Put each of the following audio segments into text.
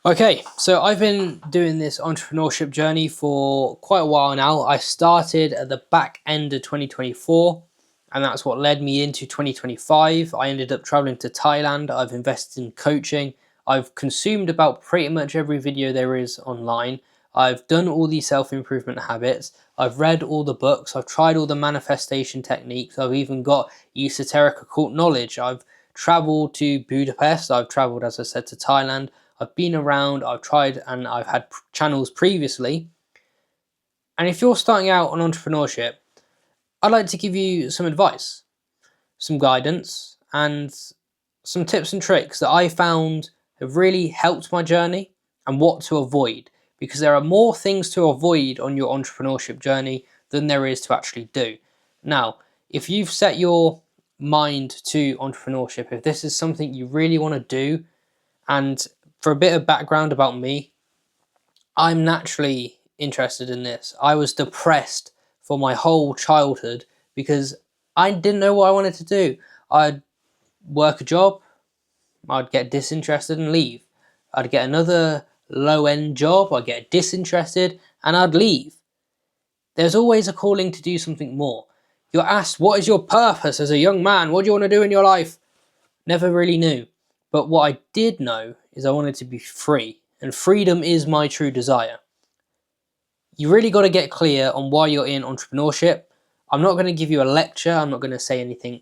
Okay, so I've been doing this entrepreneurship journey for quite a while now. I started at the back end of 2024, and that's what led me into 2025. I ended up traveling to Thailand. I've invested in coaching. I've consumed about pretty much every video there is online. I've done all these self-improvement habits. I've read all the books. I've tried all the manifestation techniques. I've even got esoteric occult knowledge. I've traveled to Budapest. I've traveled, as I said, to Thailand. I've been around, I've tried, and I've had channels previously. And if you're starting out on entrepreneurship, I'd like to give you some advice, some guidance, and some tips and tricks that I found have really helped my journey and what to avoid. Because there are more things to avoid on your entrepreneurship journey than there is to actually do. Now, if you've set your mind to entrepreneurship, if this is something you really want to do, and for a bit of background about me, I'm naturally interested in this. I was depressed for my whole childhood because I didn't know what I wanted to do. I'd work a job, I'd get disinterested and leave. I'd get another low-end job, I'd get disinterested and I'd leave. There's always a calling to do something more. You're asked, what is your purpose as a young man? What do you want to do in your life? Never really knew. But what I did know is I wanted to be free, and freedom is my true desire. You really got to get clear on why you're in entrepreneurship. I'm not going to give you a lecture. I'm not going to say anything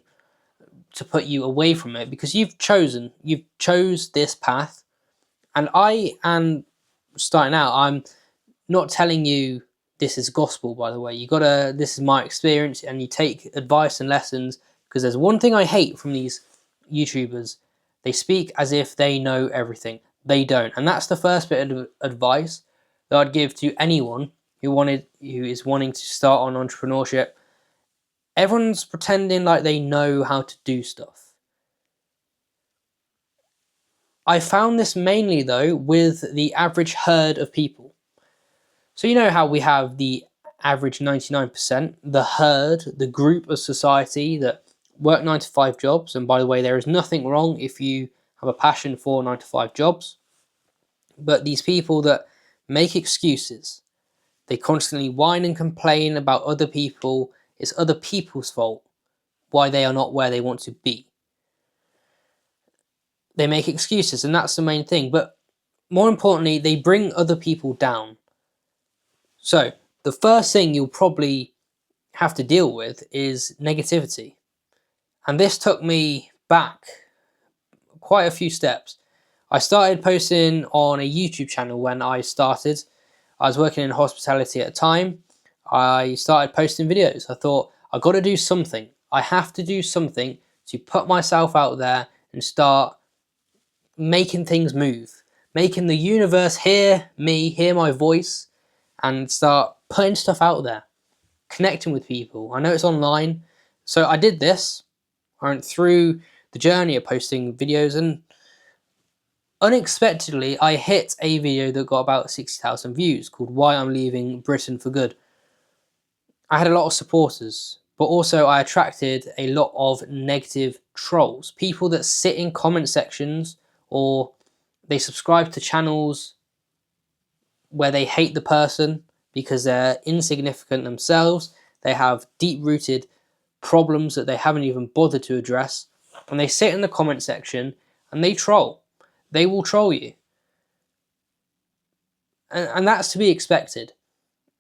to put you away from it because you've chose this path. And I am starting out. I'm not telling you this is gospel, by the way. This is my experience, and you take advice and lessons, because there's one thing I hate from these YouTubers. They speak as if they know everything. They don't. And that's the first bit of advice that I'd give to anyone who is wanting to start on entrepreneurship. Everyone's pretending like they know how to do stuff. I found this mainly, though, with the average herd of people. So you know how we have the average 99%, the herd, the group of society that work 9-to-5 jobs. And by the way, there is nothing wrong if you have a passion for 9-to-5 jobs. But these people that make excuses, they constantly whine and complain about other people. It's other people's fault why they are not where they want to be. They make excuses, and that's the main thing. But more importantly, they bring other people down. So the first thing you'll probably have to deal with is negativity. And this took me back quite a few steps. I started posting on a YouTube channel when I started. I was working in hospitality at the time. I started posting videos. I thought, I've got to do something. I have to do something to put myself out there and start making things move. Making the universe hear me, hear my voice, and start putting stuff out there. Connecting with people. I know it's online. So I did this. I went through the journey of posting videos, and unexpectedly I hit a video that got about 60,000 views called Why I'm Leaving Britain for Good. I had a lot of supporters, but also I attracted a lot of negative trolls. People that sit in comment sections, or they subscribe to channels where they hate the person because they're insignificant themselves. They have deep-rooted problems that they haven't even bothered to address, and they sit in the comment section and they troll. They will troll you, and that's to be expected.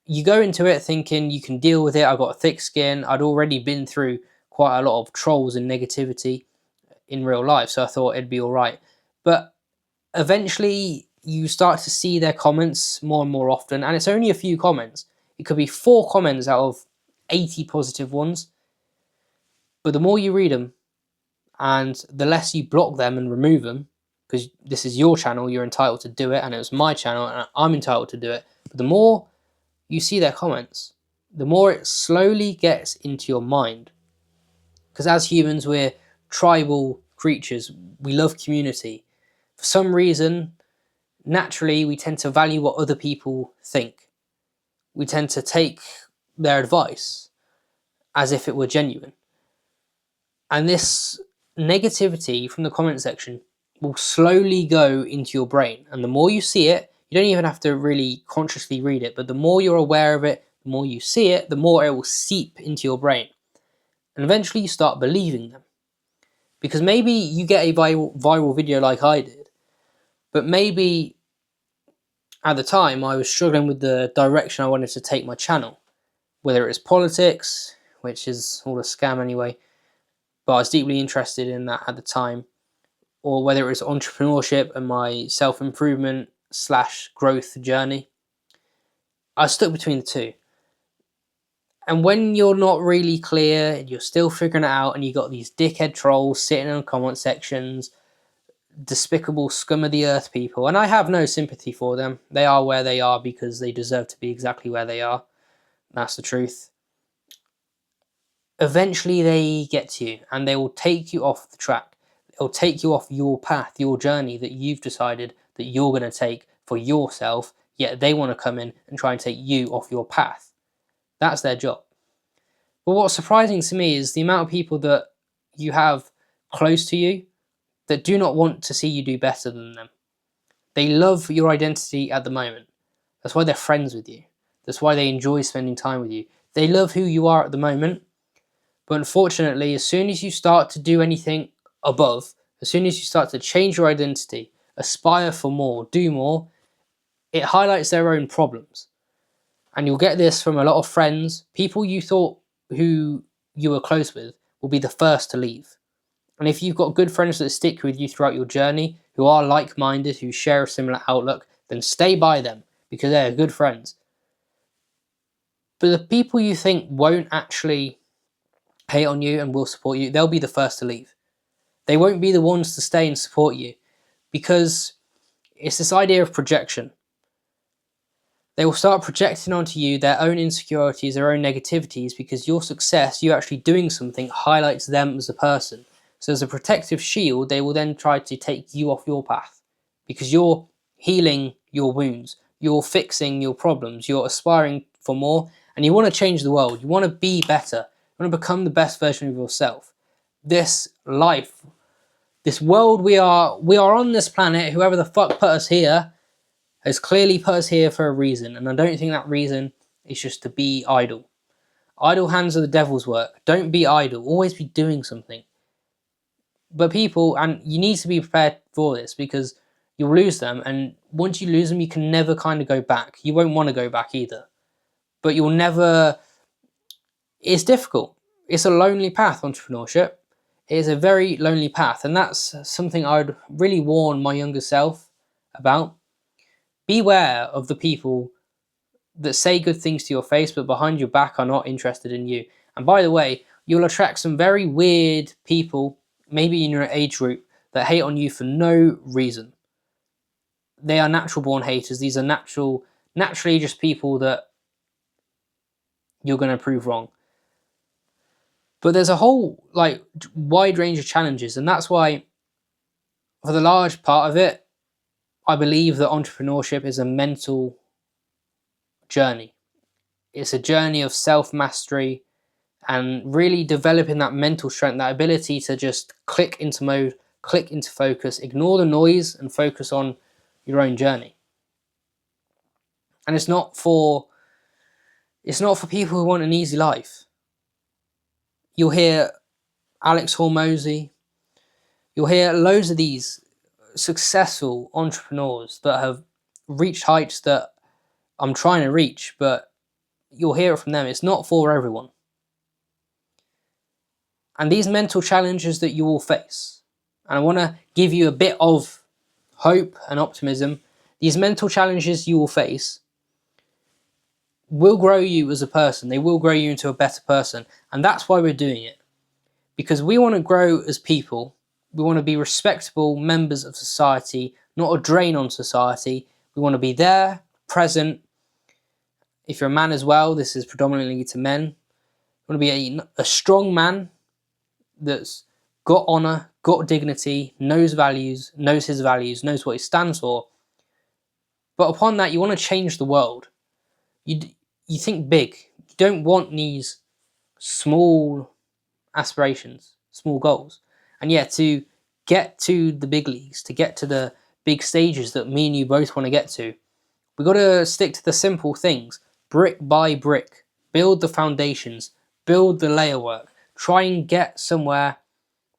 You go into it thinking you can deal with it. I've got a thick skin. I'd already been through quite a lot of trolls and negativity in real life, so I thought it'd be all right. But eventually you start to see their comments more and more often, and it's only a few comments. It could be 4 comments out of 80 positive ones. But the more you read them, and the less you block them and remove them, because this is your channel, you're entitled to do it, and it was my channel, and I'm entitled to do it. But the more you see their comments, the more it slowly gets into your mind. Because as humans, we're tribal creatures. We love community. For some reason, naturally, we tend to value what other people think. We tend to take their advice as if it were genuine. And this negativity from the comment section will slowly go into your brain. And the more you see it, you don't even have to really consciously read it, but the more you're aware of it, the more you see it, the more it will seep into your brain. And eventually you start believing them. Because maybe you get a viral video like I did, but maybe at the time I was struggling with the direction I wanted to take my channel. Whether it was politics, which is all a scam anyway, but I was deeply interested in that at the time, or whether it was entrepreneurship and my self-improvement / growth journey. I was stuck between the two. And when you're not really clear and you're still figuring it out, and you got these dickhead trolls sitting in the comment sections, despicable scum of the earth people, and I have no sympathy for them. They are where they are because they deserve to be exactly where they are. That's the truth. Eventually they get to you and they will take you off the track. They'll take you off your path, your journey that you've decided that you're going to take for yourself, yet they want to come in and try and take you off your path. That's their job. But what's surprising to me is the amount of people that you have close to you that do not want to see you do better than them. They love your identity at the moment. That's why they're friends with you. That's why they enjoy spending time with you. They love who you are at the moment. But unfortunately, as soon as you start to do anything above, as soon as you start to change your identity, aspire for more, do more, it highlights their own problems. And you'll get this from a lot of friends. People you thought who you were close with will be the first to leave. And if you've got good friends that stick with you throughout your journey, who are like-minded, who share a similar outlook, then stay by them because they're good friends. But the people you think won't actually hate on you and will support you, they'll be the first to leave. They won't be the ones to stay and support you because it's this idea of projection. They will start projecting onto you their own insecurities, their own negativities, because your success, you actually doing something, highlights them as a person. So as a protective shield, they will then try to take you off your path because you're healing your wounds, you're fixing your problems, you're aspiring for more, and you want to change the world. You want to be better. You want to become the best version of yourself. This life, this world we are on this planet, whoever the fuck put us here, has clearly put us here for a reason, and I don't think that reason is just to be idle. Idle hands are the devil's work. Don't be idle. Always be doing something. But people, and you need to be prepared for this because you'll lose them, and once you lose them, you can never kind of go back. You won't want to go back either. But you'll never... It's difficult. It's a lonely path, entrepreneurship. It is a very lonely path, and that's something I would really warn my younger self about. Beware of the people that say good things to your face, but behind your back are not interested in you. And by the way, you'll attract some very weird people, maybe in your age group, that hate on you for no reason. They are natural born haters. These are naturally just people that you're going to prove wrong. But there's a whole wide range of challenges, and that's why, for the large part of it, I believe that entrepreneurship is a mental journey. It's a journey of self-mastery and really developing that mental strength, that ability to just click into mode, click into focus, ignore the noise and focus on your own journey. And it's not for people who want an easy life. You'll hear Alex Hormozy, you'll hear loads of these successful entrepreneurs that have reached heights that I'm trying to reach, but you'll hear it from them. It's not for everyone. And these mental challenges that you will face, and I want to give you a bit of hope and optimism, these mental challenges you will face will grow you as a person. They will grow you into a better person. And that's why we're doing it. Because we want to grow as people. We want to be respectable members of society, not a drain on society. We want to be there, present. If you're a man as well, this is predominantly to men. You want to be a strong man that's got honour, got dignity, knows values, knows his values, knows what he stands for. But upon that, you want to change the world. You think big. You don't want these small aspirations, small goals. And yeah, to get to the big leagues, to get to the big stages that me and you both want to get to, we got to stick to the simple things, brick by brick. Build the foundations, build the layer work. Try and get somewhere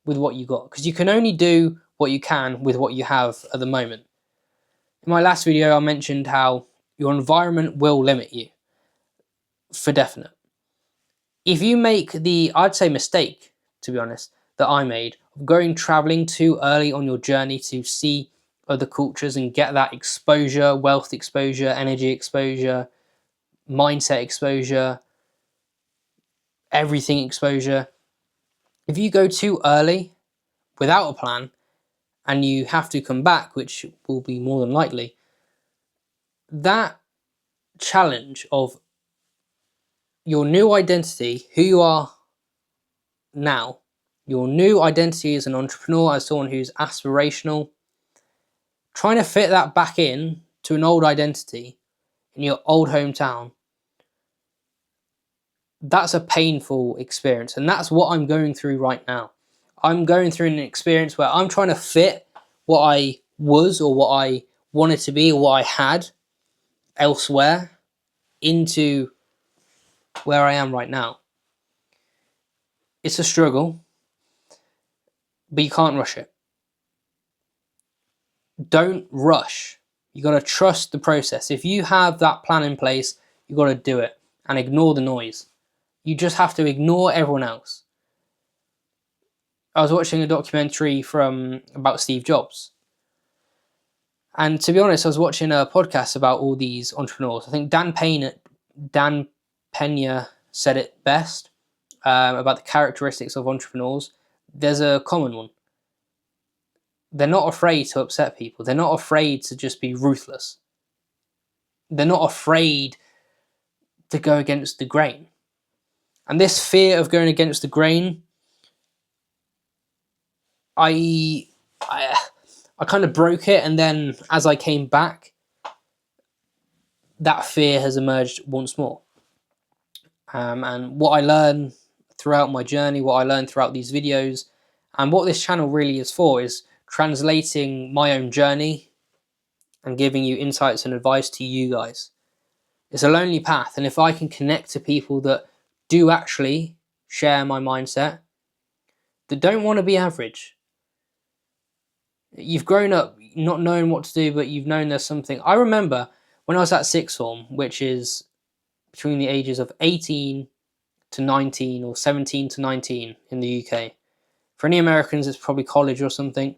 with what you got, because you can only do what you can with what you have at the moment. In my last video, I mentioned how your environment will limit you, for definite. If you make the, I'd say mistake, to be honest, that I made, of traveling too early on your journey to see other cultures and get that exposure, wealth exposure, energy exposure, mindset exposure, everything exposure. If you go too early without a plan and you have to come back, which will be more than likely, that challenge of your new identity, who you are now, your new identity as an entrepreneur, as someone who's aspirational, trying to fit that back in to an old identity in your old hometown, that's a painful experience. And that's what I'm going through right now. I'm going through an experience where I'm trying to fit what I was or what I wanted to be or what I had elsewhere into where I am right now. It's a struggle, but you can't rush it. Don't rush. You got to trust the process. If you have that plan in place, you got to do it and ignore the noise. You just have to ignore everyone else. I was watching a documentary about Steve Jobs. And to be honest, I was watching a podcast about all these entrepreneurs. I think Dan Pena said it best about the characteristics of entrepreneurs. There's a common one. They're not afraid to upset people. They're not afraid to just be ruthless. They're not afraid to go against the grain. And this fear of going against the grain, I kind of broke it, and then as I came back, that fear has emerged once more. And what I learned throughout my journey, what I learned throughout these videos, and what this channel really is for, is translating my own journey and giving you insights and advice to you guys. It's a lonely path, and if I can connect to people that do actually share my mindset, that don't want to be average. You've grown up not knowing what to do, but you've known there's something. I remember when I was at sixth form, which is between the ages of 18 to 19 or 17 to 19 in the UK. For any Americans, it's probably college or something.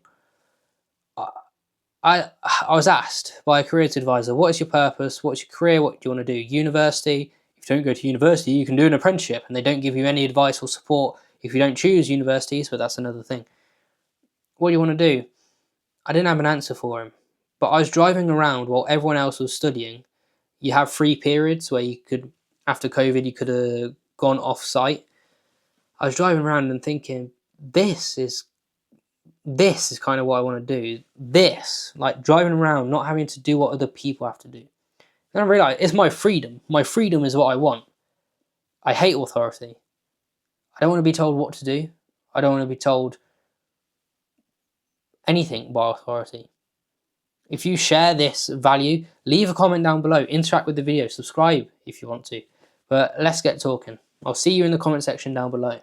I was asked by a careers advisor, what is your purpose? What's your career? What do you want to do? University? If you don't go to university, you can do an apprenticeship, and they don't give you any advice or support if you don't choose universities, but that's another thing. What do you want to do? I didn't have an answer for him, but I was driving around while everyone else was studying. You have free periods where you could, after COVID, you could have gone off site. I was driving around and thinking, this is kind of what I want to do. This, like driving around, not having to do what other people have to do. Then I realised it's my freedom. My freedom is what I want. I hate authority. I don't want to be told what to do. I don't want to be told anything by authority. If you share this value, leave a comment down below, interact with the video, subscribe if you want to. But let's get talking. I'll see you in the comment section down below.